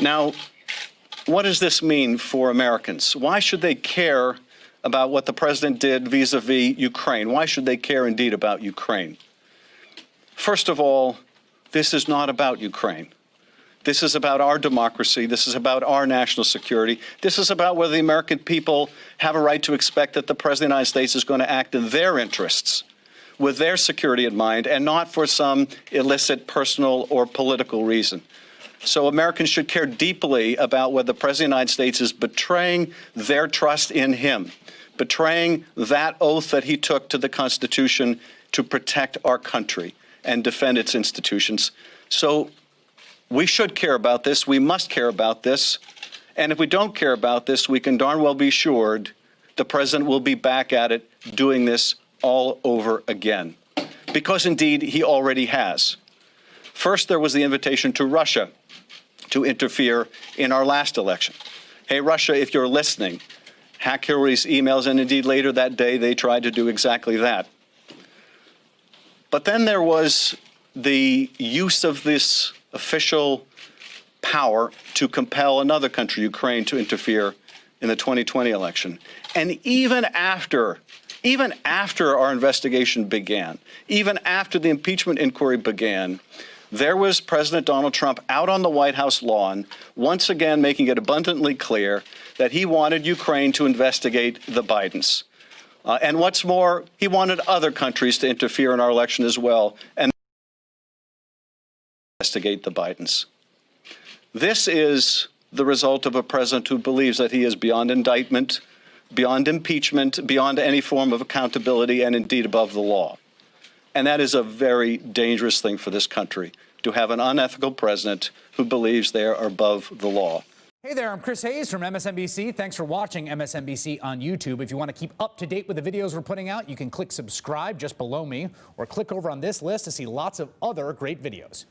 Now, what does this mean for Americans? Why should they care about what the president did vis-a-vis Ukraine? Why should they care indeed about Ukraine? First of all, this is not about Ukraine. This is about our democracy. This is about our national security. This is about whether the American people have a right to expect that the President of the United States is going to act in their interests, with their security in mind, and not for some illicit personal or political reason. So Americans should care deeply about whether the President of the United States is betraying their trust in him, betraying that oath that he took to the Constitution to protect our country and defend its institutions. So we should care about this. We must care about this. And if we don't care about this, we can darn well be assured the president will be back at it doing this all over again, because indeed he already has. First, there was the invitation to Russia to interfere in our last election. Hey, Russia, if you're listening, hack Hillary's emails, and indeed later that day they tried to do exactly that. But then there was the use of this official power to compel another country, Ukraine, to interfere in the 2020 election. And even after our investigation began, even after the impeachment inquiry began, there was President Donald Trump out on the White House lawn, once again making it abundantly clear that he wanted Ukraine to investigate the Bidens. And what's more, he wanted other countries to interfere in our election as well and investigate the Bidens. This is the result of a president who believes that he is beyond indictment, beyond impeachment, beyond any form of accountability, and indeed above the law. And that is a very dangerous thing for this country, to have an unethical president who believes they are above the law. Hey there, I'm Chris Hayes from MSNBC. Thanks for watching MSNBC on YouTube. If you want to keep up to date with the videos we're putting out, you can click subscribe just below me, or click over on this list to see lots of other great videos.